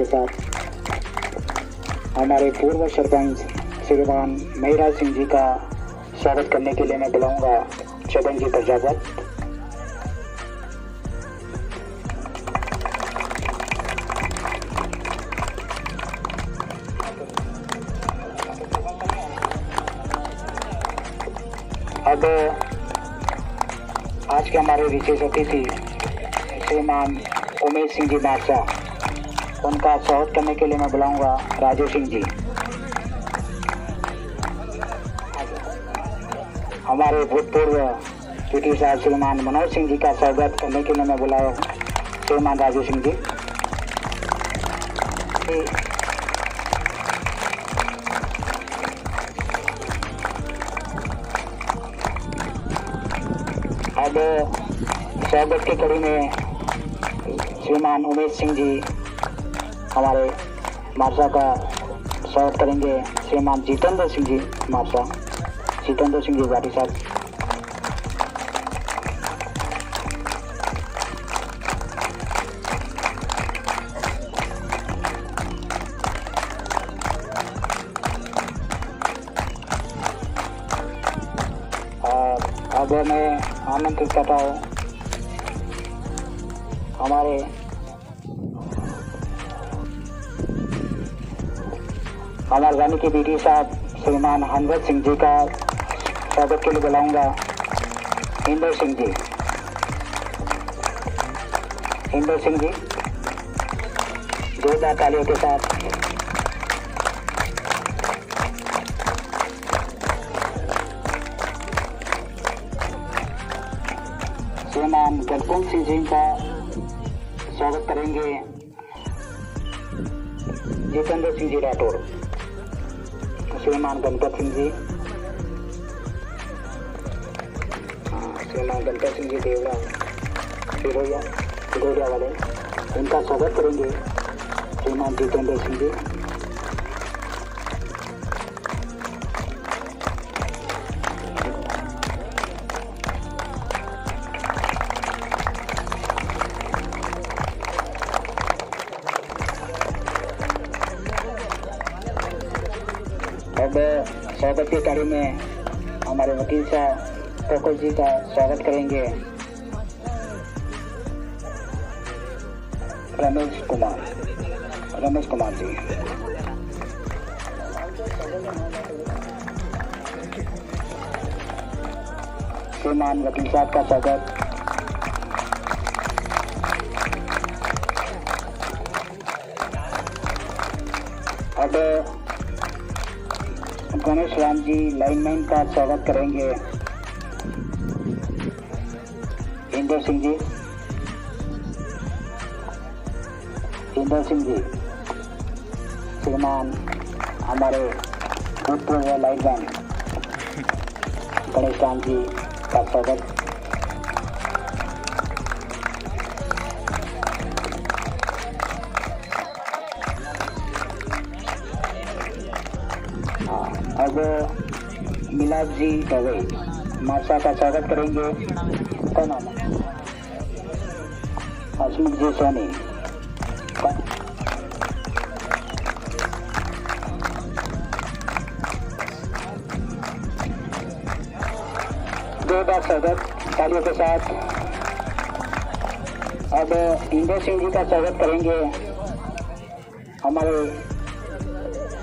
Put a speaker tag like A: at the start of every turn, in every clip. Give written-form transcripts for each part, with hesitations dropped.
A: के साथ हमारे पूर्व सरपंच श्रीमान महिराज सिंह जी का स्वागत करने के लिए मैं बुलाऊंगा छगन जी प्रजापत। अब आज के हमारे विशेष अतिथि श्रीमान उमेश सिंह जी बादशाह, उनका स्वागत करने के लिए मैं बुलाऊंगा राजेश सिंह जी। हमारे भूतपूर्व पीटी साहब श्रीमान मनोज सिंह जी का स्वागत करने के लिए मैं बुलाया श्रीमान राजेश सिंह जी। अब स्वागत की कड़ी में श्रीमान उमेश सिंह जी हमारे मारसा का स्वागत करेंगे श्रीमान जितेंद्र सिंह जी मारसा, जितेंद्र सिंह जी भाटी साहब। अब मैं आमंत्रित करता हूँ हमारे रानी के बीटी साहब श्रीमान हनवत सिंह जी का स्वागत के लिए बुलाऊंगा इंदर सिंह जी। इंदर सिंह जी जोरदार तालियों के साथ। श्रीमान गणपत सिंह जी का स्वागत करेंगे जितेंद्र सिंह जी राठौड़। श्रीमान गणपत सिंह जी, श्रीमान गणपत सिंह जी देवरा सिरोया वाले, इनका स्वागत करेंगे श्रीमान जितेंद्र सिंह जी। अब स्वागत की कड़ी में हमारे वकील साहब कोको जी का स्वागत करेंगे रमेश कुमार जी। श्रीमान वकील साहब का स्वागत अब गणेश राम जी लाइनमैन का स्वागत करेंगे इंदर सिंह जी। श्रीमान हमारे भूतपूर्व लाइनमैन गणेश राम जी का स्वागत। अब मिलाद जी दवे मारसा का स्वागत करेंगे। कौन नाम है? हसमुख जी सोनी। जोरदार स्वागत तालियों के साथ। अब इंदर सिंह जी का स्वागत करेंगे हमारे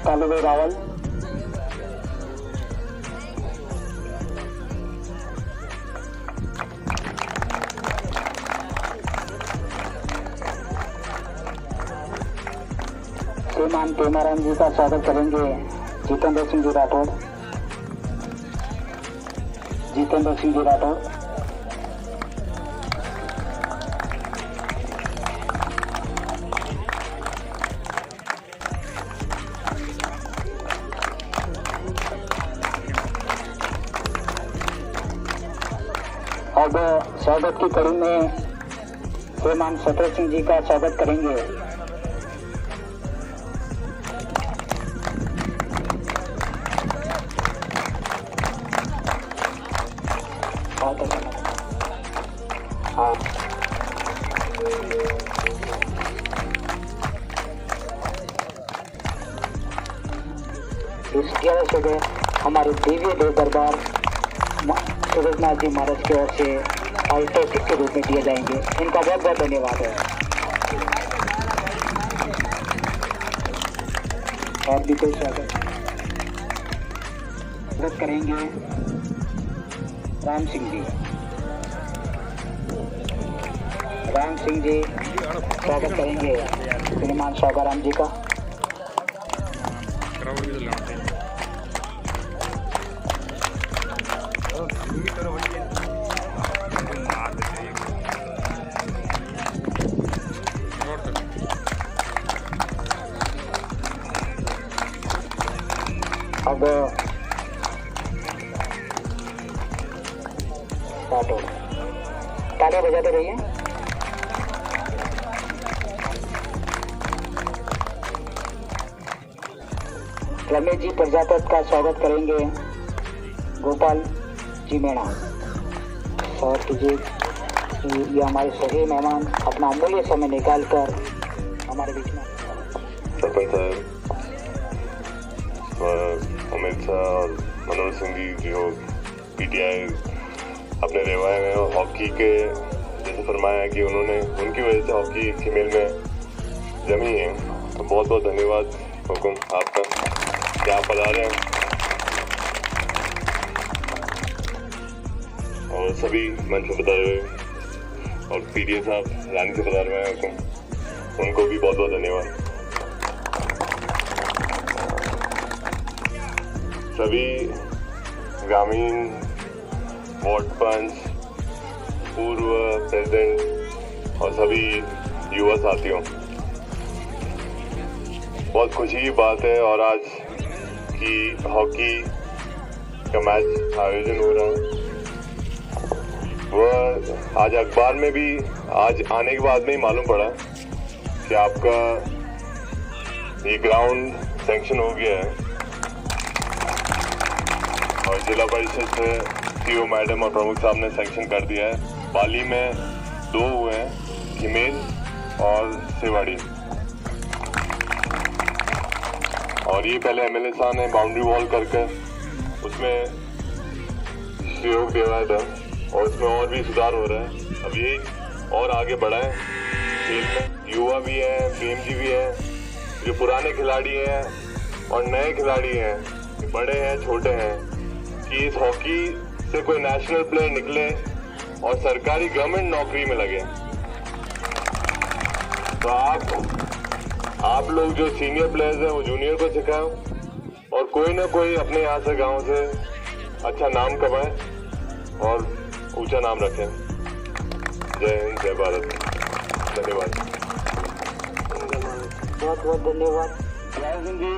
A: कालू रावल। श्रीमान पेमाराम जी का स्वागत करेंगे जितेंद्र सिंह जी राठौड़। अब स्वागत की कड़ी में श्रीमान सतर सिंह जी का स्वागत करेंगे हमारे दिव्य देव दरबार सूरजनाथ जी महाराज की ओर से पारितोषिक के रूप में दिए जाएंगे। इनका बहुत बहुत धन्यवाद है। और भी कोई स्वागत करेंगे राम सिंह जी। राम सिंह जी स्वागत करेंगे श्रीमान शोभाराम जी का। अब तालियां बजाते रहिए। रमेश जी प्रजापत का स्वागत करेंगे गोपाल जी मीणा। और कीजिए ये हमारे सभी मेहमान अपना अमूल्य समय निकालकर हमारे बीच में।
B: सरपंच साहब, अमित शाह और मनोज सिंह जी जो पीटीआई अपने रेवाए में और हॉकी के जैसे फरमाया है कि उन्होंने उनकी वजह से हॉकी फीमेल में जमी है, तो बहुत बहुत धन्यवाद हुकुम आपका कि आप पधारे हैं। और सभी मंच में पधारे हुए और पीडीए साहब रानी से पधारे हुए हैं हुकुम, उनको भी बहुत बहुत धन्यवाद। सभी ग्रामीण वार्ड पंच, पूर्व प्रेसिडेंट और सभी युवा साथियों, बहुत खुशी की बात है और आज की हॉकी का मैच आयोजन हो रहा है। वह आज अखबार में भी आज आने के बाद में ही मालूम पड़ा कि आपका ये ग्राउंड सैंक्शन हो गया है और जिला परिषद से सीओ मैडम और प्रमुख साहब ने सैंक्शन कर दिया है। पाली में 2 हुए हैं, खिमेल और सेवाड़ी, और ये पहले एमएलए साहब ने बाउंड्री वॉल करके उसमें सहयोग दिया था और उसमें और भी सुधार हो रहा है। अब ये और आगे बढ़ा है खेल में। युवा भी हैं, प्रेम जी भी हैं, जो पुराने खिलाड़ी हैं और नए खिलाड़ी हैं, बड़े हैं छोटे हैं, कि इस हॉकी से कोई नेशनल प्लेयर निकले और सरकारी गवर्नमेंट नौकरी में लगे। तो आप लोग जो सीनियर प्लेयर्स हैं वो जूनियर को सिखाओ और कोई ना कोई अपने यहाँ से गांव से अच्छा नाम कमाए और ऊंचा नाम रखें। जय हिंद, जय भारत। धन्यवाद।
A: बहुत बहुत धन्यवाद। जी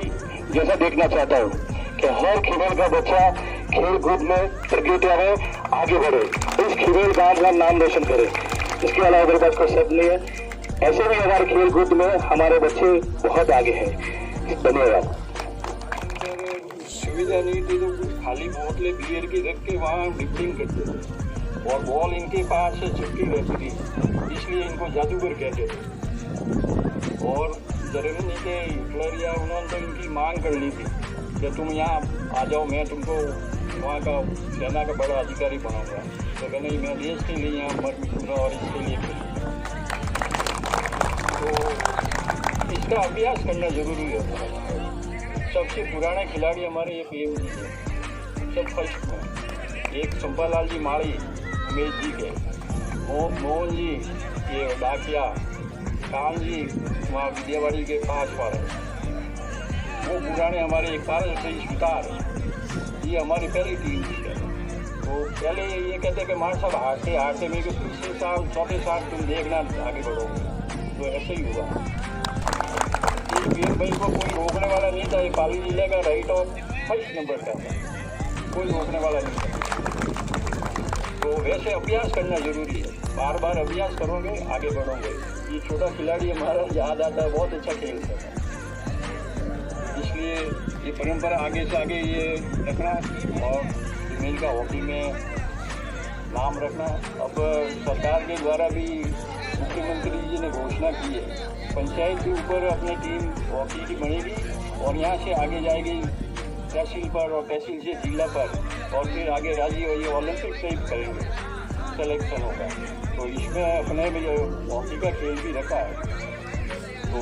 A: जैसा देखना चाहता हूँ कि हर खेल का बच्चा खेल कूद में प्रतियोगिता में आगे बढ़े, इस खेल का नाम रोशन करे। इसके अलावा मेरे पास कोई शब्द नहीं है। ऐसे भी हमारे खेल कूद में हमारे बच्चे बहुत आगे हैं। धन्यवाद।
C: सुविधा नहीं थी तो खाली बोतलें बियर की रख के वहाँ डिप्टिंग करते थे और बॉल इनके पास से चिपकी रहती थी, इसलिए इनको जादूगर कहते थे। और जर्मनी के हिटलर या उन्होंने तो इनकी मांग कर ली थी कि तुम यहाँ आ जाओ, मैं तुमको वहाँ का सेना का बड़ा अधिकारी बनाऊंगा। तो कहने मैं देश के लिए यहाँ मर मिलूँगा और इसके लिए तो इसका अभ्यास करना जरूरी है। सबसे पुराने खिलाड़ी हमारे ये पीएम जी थे, सब फर्स्ट में। एक चंपालाल जी माड़ी उमेश जी के, मोहन जी ये डाकिया, कान जी वहाँ विद्यावाड़ी के पास वाले, वो पुराने हमारे एक पारस सुतार, ये हमारी पहली टीम थी। तो पहले ये कहते कि मार साहब हारते में कि तीसरे साल चौथे साल तुम देखना आगे बढ़ोगे, तो ऐसे ही हुआ। भाई को कोई रोकने वाला नहीं था, ये पाली जिले का राइट ऑफ फर्स्ट नंबर का था, कोई रोकने वाला नहीं था। तो वैसे अभ्यास करना जरूरी है, बार बार अभ्यास करोगे आगे बढ़ोगे। ये छोटा खिलाड़ी हमारा याद आता है, बहुत अच्छा खेलता है, इसलिए ये परंपरा आगे से आगे ये रखना और फीमेल का हॉकी में नाम रखना। अब सरकार के द्वारा भी मुख्यमंत्री जी ने घोषणा की है, पंचायत के ऊपर अपनी टीम हॉकी की बनेगी और यहाँ से आगे जाएगी तहसील पर और तहसील से जिला पर और फिर आगे राज्य और ये ओलंपिक से ही करेंगे, सिलेक्शन होगा। तो इसमें अपने में जो हॉकी का खेल भी रखा है। तो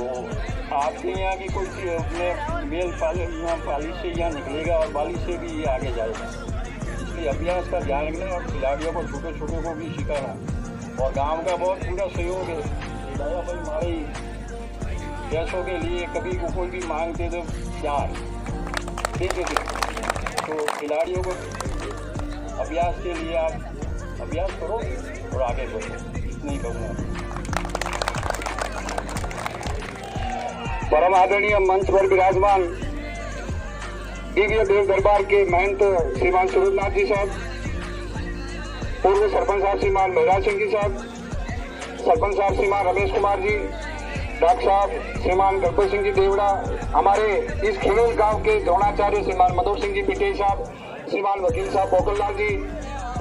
C: आपके यहाँ की कोई अपने मेल पाली से यहाँ निकलेगा और बाली से भी ये आगे जाएगा। इसलिए अभ्यास का ध्यान रखना और खिलाड़ियों को छोटे छोटे को भी सिखाना। और गांव का बहुत पूरा सहयोग है। दादा भाई हमारे पैसों के लिए कभी को कोई भी मांगते तो प्यार देते थे। तो खिलाड़ियों को अभ्यास के लिए आप अभ्यास करो और आगे बढ़ो, इतना ही कहूँगा।
A: परम आदरणीय मंच पर विराजमान दिव्य देव दरबार के महंत श्रीमान सूरजनाथ जी साहब, पूर्व सरपंच साहब श्रीमान मेहरा सिंह जी साहब, सरपंच साहब श्रीमान रमेश कुमार जी, डॉक्टर साहब श्रीमान गब्बर सिंह जी देवड़ा, हमारे इस खेल गांव के द्रोणाचार्य श्रीमान मनोज सिंह जी पिटे साहब, श्रीमान वकील साहब बोकललाल जी,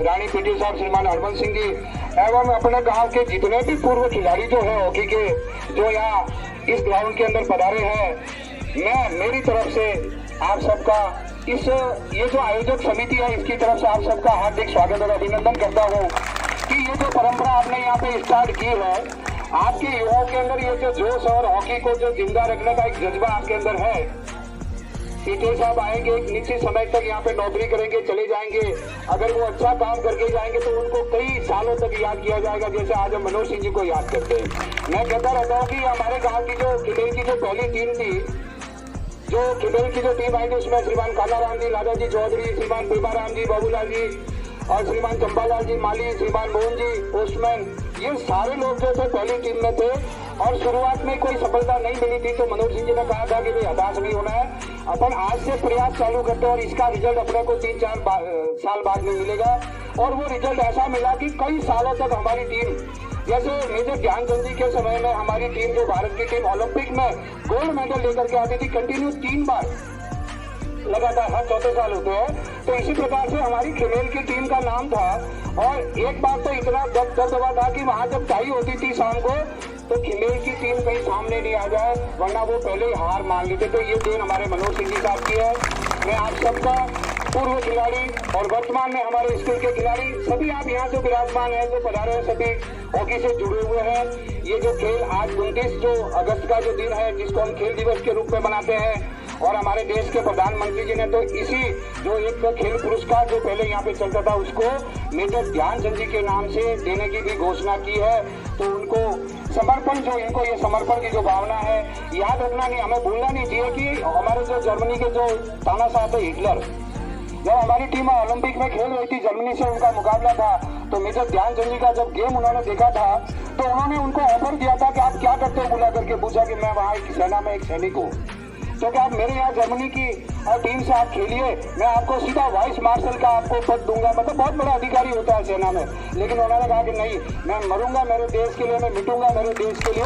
A: रानी पिटे साहब श्रीमान हरबंस सिंह जी, एवं अपने गांव के जितने भी पूर्व खिलाड़ी जो है हॉकी के जो यहाँ इस ग्राउंड के अंदर पधारे हैं, मैं मेरी तरफ से आप सबका ये जो आयोजक समिति है इसकी तरफ से आप सबका हार्दिक स्वागत और अभिनंदन करता हूँ कि ये जो परंपरा आपने यहाँ पे स्टार्ट की है, आपके युवाओं के अंदर ये जो जोश और हॉकी को जो जिंदा रखने का एक जज्बा आपके अंदर है। पीटे साहब आएंगे, एक निश्चित समय तक यहाँ पे नौकरी करेंगे, चले जाएंगे। अगर वो अच्छा काम करके जाएंगे तो उनको कई सालों तक याद किया जाएगा, जैसे आज हम मनोज सिंह जी को याद करते हैं। मैं कहता रहता हूँ कि हमारे गांव की जो खिलेल की जो पहली टीम थी, जो खिलेल की जो टीम आई थी उसमें श्रीमान कालाराम जी, लादा जी चौधरी, श्रीमान भीमाराम जी, बाबूलाल जी और श्रीमान चंपालाल जी माली, श्रीमान मोहन जी पोस्टमैन, ये सारे लोग जो थे पहली टीम में थे। और शुरुआत में कोई सफलता नहीं मिली थी तो मनोज सिंह जी ने कहा था कि भाई हताश नहीं होना है, अपन आज से प्रयास चालू करते हैं और इसका रिजल्ट अपने को 3-4 साल बाद में मिलेगा। और वो रिजल्ट ऐसा मिला कि कई सालों तक हमारी टीम, जैसे मेजर ध्यानचंद जी के समय में हमारी टीम जो भारत की टीम ओलंपिक में गोल्ड मेडल लेकर के आती थी, कंटिन्यू 3 बार लगातार हर चौथे साल होते हैं। तो इसी प्रकार से हमारी खिलेल की टीम का नाम था। और एक बात तो इतना दबदबा था कि वहां जब टाई होती थी शाम को तो खिलेल की टीम कहीं सामने नहीं आ जाए, वरना वो पहले ही हार मान लेते। तो ये देन हमारे मनोज सिंह जी साहब की है। मैं आप सबका पूर्व खिलाड़ी और वर्तमान में हमारे स्कूल के खिलाड़ी सभी आप यहाँ जो विराजमान है, जो पधारे हैं, सभी हॉकी से जुड़े हुए हैं। ये जो खेल आज 29 जो अगस्त का जो दिन है जिसको हम खेल दिवस के रूप में मनाते हैं, और हमारे देश के प्रधानमंत्री जी ने तो इसी जो एक खेल पुरस्कार जो पहले यहाँ पे चलता था उसको मेजर ध्यानचंद जी के नाम से देने की भी घोषणा की है। तो उनको समर्पण जो इनको ये समर्पण की जो भावना है, याद रखना नहीं, हमें भूलना नहीं चाहिए कि हमारे जो जर्मनी के जो तानाशाह थे हिटलर, जब हमारी टीम ओलंपिक में खेल रही थी, जर्मनी से उनका मुकाबला था, तो मेजर ध्यानचंद जी का जब गेम उन्होंने देखा था तो उन्होंने उनको ऑफर दिया था कि आप क्या करते हो, बुला करके पूछा कि मैं वहाँ एक सेना में एक सैनिक हूँ, तो क्या आप मेरे यहाँ जर्मनी की टीम से आप खेलिए, मैं आपको सीधा वाइस मार्शल का आपको पद दूंगा। मतलब बहुत बड़ा अधिकारी होता है सेना में, लेकिन उन्होंने कहा कि नहीं, मैं मरूंगा मेरे देश के लिए, मैं मिटूंगा मेरे देश के लिए।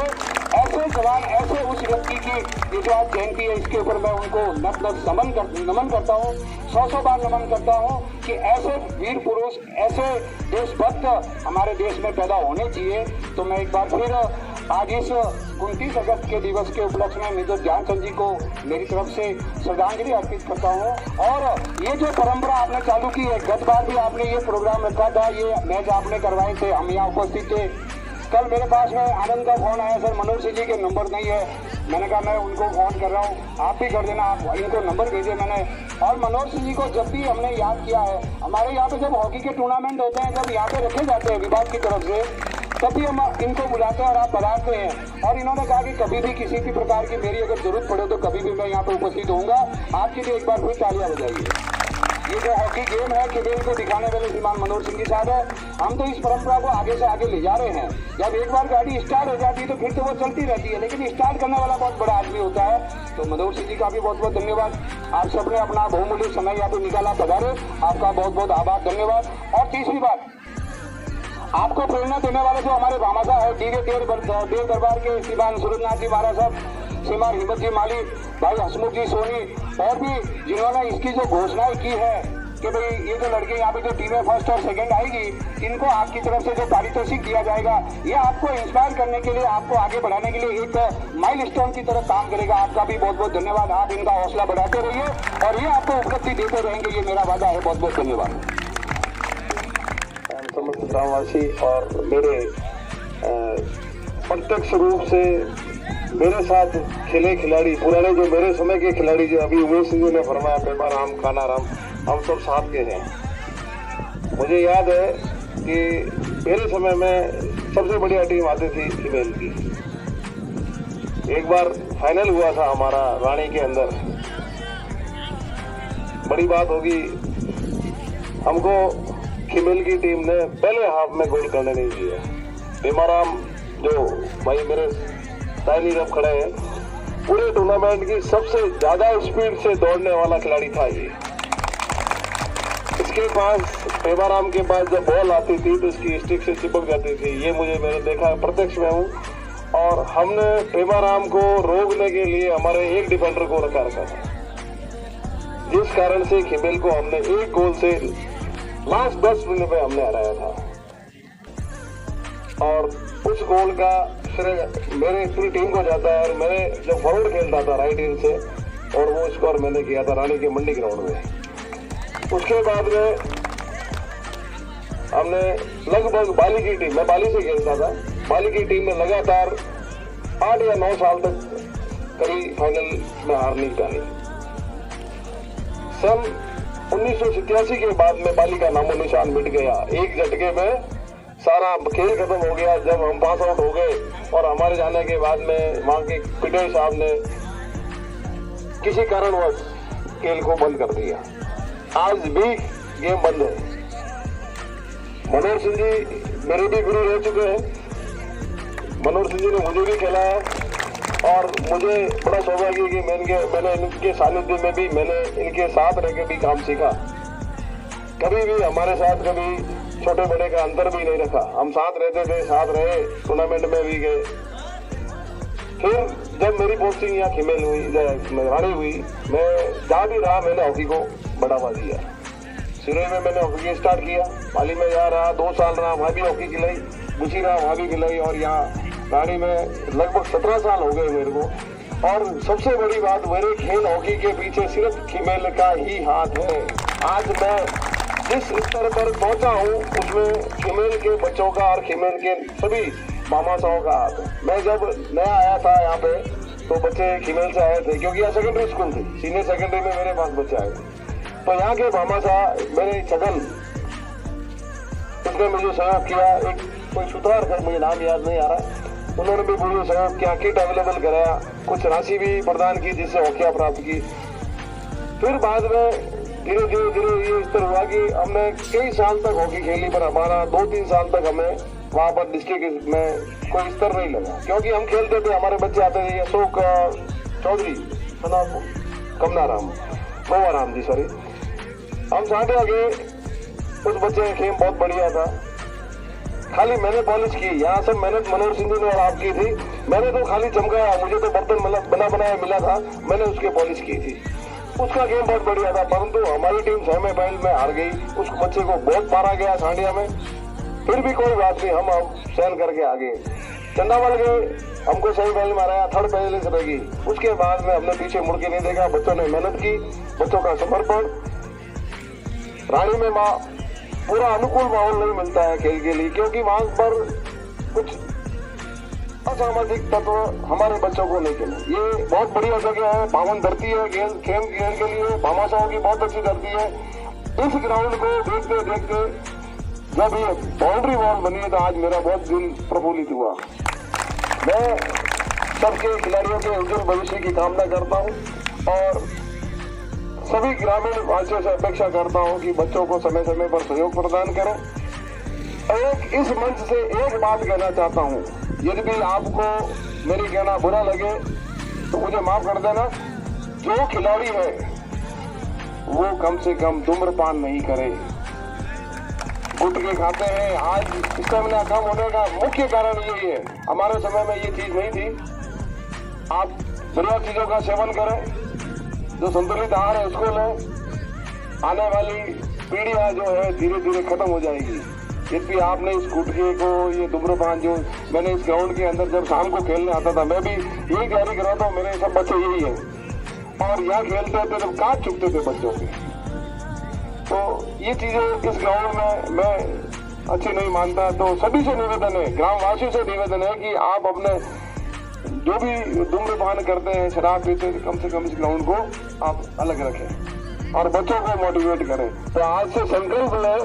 A: ऐसे जवान, ऐसे उस व्यक्ति की जो आज जयंती है, इसके ऊपर मैं उनको नमन करता हूँ, 100 बार नमन करता हूँ कि ऐसे वीर पुरुष, ऐसे देशभक्त हमारे देश में पैदा होने चाहिए। तो मैं एक बार फिर आज इस 29 अगस्त के दिवस के उपलक्ष्य में मेजर ध्यानचंद जी को मेरी तरफ से श्रद्धांजलि अर्पित करता हूँ। और ये जो परंपरा आपने चालू की है, गत बार भी आपने ये प्रोग्राम रखा था, ये मैच आपने करवाए थे, हम यहाँ उपस्थित थे। कल मेरे पास में आनंद का फोन आया, सर मनोज सिंह जी के नंबर नहीं है। मैंने कहा मैं उनको फोन कर रहा हूँ, आप भी कर देना, आप इनको नंबर भेजे मैंने। और मनोज सिंह जी को जब भी हमने याद किया है, हमारे यहाँ पे जब हॉकी के टूर्नामेंट होते हैं, जब यहाँ पे रखे जाते हैं विभाग की तरफ से, तब भी हम इनको बुलाते हैं और आप पधारते हैं। और इन्होंने कहा कि कभी भी किसी भी प्रकार की मेरी अगर जरूरत पड़े तो कभी भी मैं यहाँ पे उपस्थित होऊंगा। आपके लिए एक बार फिर तालियां बजाइए। ये जो हॉकी गेम है, खेल को दिखाने वाले श्रीमान मनोज सिंह जी साहब है। हम तो इस परंपरा को आगे से आगे ले जा रहे हैं। जब एक बार गाड़ी स्टार्ट हो जाती है तो फिर तो वो चलती रहती है, लेकिन स्टार्ट करने वाला बहुत बड़ा आदमी होता है। तो मनोज सिंह जी का भी बहुत बहुत धन्यवाद। आप सबने अपना बहुमूल्य समय यहाँ पे निकाला, पधारे, आपका बहुत बहुत आभार, धन्यवाद। और तीसरी बात, आपको प्रेरणा देने वाले जो हमारे भामाशाह है, दिव्य देव दरबार के श्रीमान सूरजनाथ जी महाराज साहब, श्रीमान हिम्मत जी माली, भाई हसमुख जी सोनी, और भी जिन्होंने इसकी जो घोषणाएं की है,
D: कि भाई ये जो लड़के यहाँ पे जो टीमें फर्स्ट और सेकंड आएगी, इनको आपकी तरफ से जो पारितोषिक दिया जाएगा, ये आपको इंस्पायर करने के लिए, आपको आगे बढ़ाने के लिए एक माइलस्टोन की तरफ काम करेगा। आपका भी बहुत बहुत धन्यवाद। आप इनका हौसला बढ़ाते रहिए और ये आपको उपलब्धि देते रहेंगे, ये मेरा वादा है। बहुत बहुत धन्यवाद।
E: समस्त ग्रामवासी और मेरे प्रत्यक्ष रूप से मेरे साथ खेले खिलाड़ी, पुराने जो मेरे समय के खिलाड़ी, जो अभी उमेश सिंह ने फरमाया, पेमा राम, काना राम, हम सब साथ के हैं। मुझे याद है कि मेरे समय में सबसे बढ़िया टीम आती थी फीमेल की। एक बार फाइनल हुआ था हमारा रानी के अंदर। बड़ी बात होगी, हमको फीमेल की टीम ने पहले हाफ में गोल करने नहीं दिया। पेमा राम जो भाई मेरे दाहिनी तरफ खड़े हैं, पूरे टूर्नामेंट की सबसे ज्यादा स्पीड से दौड़ने वाला खिलाड़ी था ये। इसके पास, पेमा राम के पास जब बॉल आती थी तो इसकी स्टिक से चिपक जाती थी। ये मैंने देखा, प्रत्यक्ष में हूँ। और हमने पेमा राम को रोकने के लिए हमारे एक डिफेंडर को रखा था, जिस कारण से खिमेल को हमने एक गोल से लास्ट 10 मिनट में हमने हराया था। और उस गोल का श्रेय मेरे पूरी टीम को जाता है। और मैंने जब फॉरवर्ड खेलता था राइट विंग से, और वो स्कोर मैंने किया था रानी के मंडी ग्राउंड में। उसके बाद में हमने लगभग बाली की टीम, मैं बाली से खेलता था, बाली की टीम में लगातार 8 या 9 साल तक कभी फाइनल में हार नहीं डाली। सन 1987 के बाद में बाली का नामो निशान मिट गया। एक झटके में सारा खेल खत्म हो गया। जब हम पास आउट हो गए और हमारे जाने के बाद में वहां के पिटोई साहब ने किसी कारणवश खेल को बंद कर दिया। आज भी गेम बंद है। मनोहर सिंह जी मेरे भी गुरु रह चुके हैं। मनोहर सिंह जी ने मुझे भी खिलाया और मुझे बड़ा सौभाग्य कि मैंने इनके सानिध्य में भी, मैंने इनके साथ रह के भी काम सीखा। कभी भी हमारे साथ कभी छोटे बड़े का अंतर भी नहीं रखा। हम साथ रहते थे, साथ रहे, टूर्नामेंट में भी गए। फिर जब मेरी पोस्टिंग यहाँ खिमेल हुई, रानी हुई, मैं जहाँ भी रहा मैंने हॉकी को बढ़ावा दिया। सिरोही में मैंने हॉकी स्टार्ट किया, पाली में यहाँ रहा, 2 साल रहा, वहाँ भी हॉकी खिलाई, बुशी रहा, वहाँ भी खिलाई, और यहाँ रानी में लगभग 17 साल हो गए मेरे को। और सबसे बड़ी बात, मेरे खेल हॉकी के पीछे सिर्फ खिमेल का ही हाथ है। आज मैं जिस स्तर पर पहुंचा हूँ उसमें खिमेल के बच्चों का और खिमेल के सभी मामासाओं का हाथ है। मैं जब नया आया था यहाँ पे तो बच्चे खिमेल से आए थे, क्योंकि यहाँ सेकेंडरी स्कूल थी, सीनियर सेकेंडरी में मेरे पास बच्चे आए थे। तो यहाँ के मामासा मेरे छगन, उसने मुझे सहयोग किया। एक कोई सुतार था, मुझे नाम याद नहीं आ रहा, उन्होंने भी मुझे सहयोग किया, किट अवेलेबल कराया, कुछ राशि भी प्रदान की जिससे हॉकियाँ प्राप्त की। फिर बाद में धीरे धीरे ये स्तर हुआ कि हमने कई साल तक हॉकी खेली, पर हमारा 2-3 साल तक हमें वहाँ पर डिस्ट्रिक्ट में कोई स्तर नहीं लगा, क्योंकि हम खेलते थे, हमारे बच्चे आते थे, अशोक चौधरी, गोवाराम जी, सॉरी, हम साथ आगे। उस बच्चे का खेल बहुत बढ़िया था, खाली मैंने पॉलिश की। यहाँ सब मेहनत मनोहर सिंह ने और आपकी थी, मैंने तो खाली चमकाया। मुझे तो बर्तन बना बनाया मिला था, मैंने उसके पॉलिश की थी। उसका गेम बहुत बढ़िया था, परंतु हमारी टीम सेमीफाइनल में हार गई। उस बच्चे को बहुत मारा गया सांडिया में, फिर भी कोई बात नहीं, हम सहन करके आ गए। चंदावल गए, हमको सेमीफाइनल में हराया, 3rd प्लेस रहेगी। उसके बाद में हमने पीछे मुड़ के नहीं देखा, बच्चों ने मेहनत की, बच्चों का समर्पण। रानी में पूरा अनुकूल माहौल नहीं मिलता है खेल के लिए, क्योंकि वहां पर कुछ असामाजिक तत्व हमारे बच्चों को नहीं खेले। ये बहुत बढ़िया जगह है, पावन धरती है खेल के लिए, भामाशाहों की बहुत अच्छी धरती है। इस ग्राउंड को देखते देखते जब ये बाउंड्री वॉल बनी है तो आज मेरा बहुत दिल प्रफुल्लित हुआ। मैं सबके खिलाड़ियों के उज्जवल भविष्य की कामना करता हूँ और सभी ग्रामीण वासियों से अपेक्षा करता हूँ कि बच्चों को समय समय पर सहयोग प्रदान करें। इस मंच से एक बात कहना चाहता हूँ, यदि भी आपको मेरी कहना बुरा लगे तो मुझे माफ कर देना। जो खिलाड़ी है वो कम से कम धूम्रपान नहीं करे, गुटखे खाते हैं। आज स्टेमिना कम होने का मुख्य कारण यही है, हमारे समय में ये चीज नहीं थी। आप बढ़िया चीजों का सेवन करें, जो संतुलित आहार है उसको लें, आने वाली पीढ़ियां जो है धीरे धीरे खत्म हो जाएगी। यदि आपने इस गुटखे को, ये धूम्रपान, जो मैंने इस ग्राउंड के अंदर जब शाम को खेलने आता था, मैं भी यही तैयारी कर रहा था, मेरे सब बच्चे यही है, और यहाँ खेलते थे तो कांच चुभते थे बच्चों के। तो ये चीजें इस ग्राउंड में मैं अच्छी नहीं मानता। तो सभी से निवेदन है, ग्रामवासियों से निवेदन है कि आप अपने जो भी धूम्रपान करते हैं, शराब पीते हैं, कम से कम इस ग्राउंड को आप अलग रखें और बच्चों को मोटिवेट करें। तो आज से संकल्प लें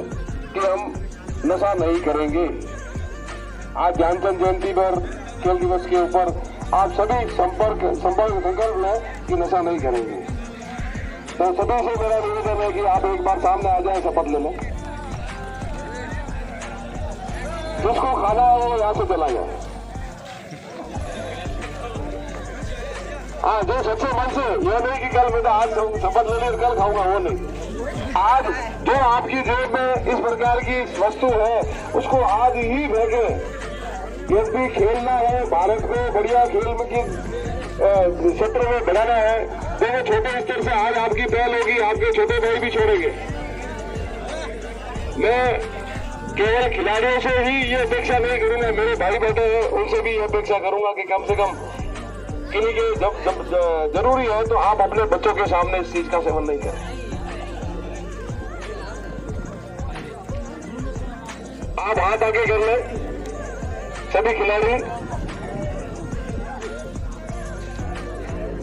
E: कि हम नशा नहीं करेंगे। आज ध्यानचंद जयंती पर, खेल दिवस के ऊपर आप सभी संकल्प लें कि नशा नहीं करेंगे। तो सभी से मेरा निवेदन है कि आप एक बार सामने आ जाए, शपथ ले लें। जिसको खाना है वो यहाँ से चला जाए। हाँ, जो सच्चे मन से, यह नहीं कि कल बेटा आज शपथ ले ली कल खाऊंगा, वो नहीं। आज जो आपकी जेब में इस प्रकार की वस्तु है उसको आज ही फेंके। यदि खेलना है, भारत को बढ़िया खेल में की क्षेत्र में बढ़ाना है, तो वो छोटे स्तर से आज आपकी पहल होगी, आपके छोटे भाई भी छोड़ेंगे। मैं केवल खिलाड़ियों से ही ये अपेक्षा नहीं करूंगा, मेरे भाई बेटे हैं उनसे भी ये अपेक्षा करूंगा कि कम से कम किन्हीं के जब जरूरी है तो आप अपने बच्चों के सामने इस चीज का सेवन नहीं करें। आप हाथ आगे कर लें सभी खिलाड़ी।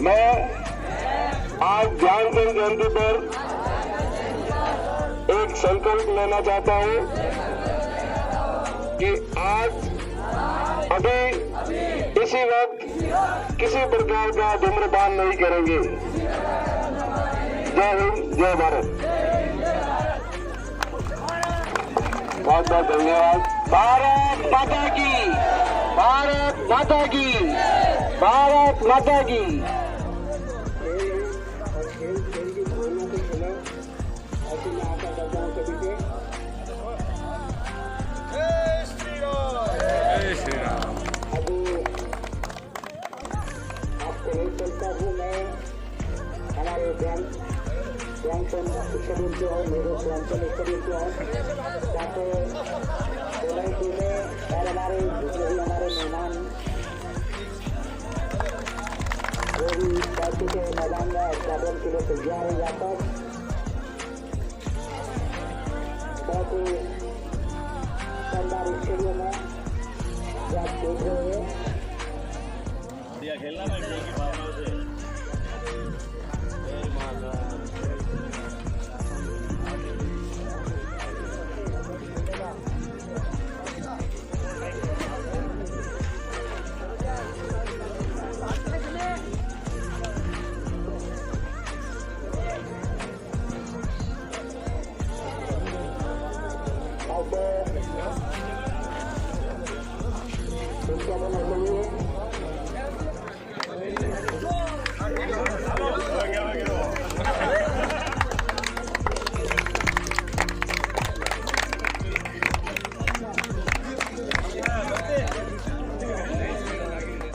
E: मैं आज ध्यानचंद जयंती पर एक संकल्प लेना चाहता हूं कि आज अभी इसी वक्त किसी प्रकार का धूम्रपान नहीं करेंगे। जय हिंद, जय भारत। बहुत बहुत धन्यवाद। भारत माता की, भारत माता की, भारत माता की।
A: और मेरे स्वांचल स्टडी को ताकि एलआईसी में और हमारे जितने भी हमारे मेहमान वो भी पार्टी के मैदान में स्टेडियम के लिए तैयार है। यहाँ पर बहुत ही शानदार स्टेडियम है जो आप देख रहे हैं। खेलना में की भावना से उसका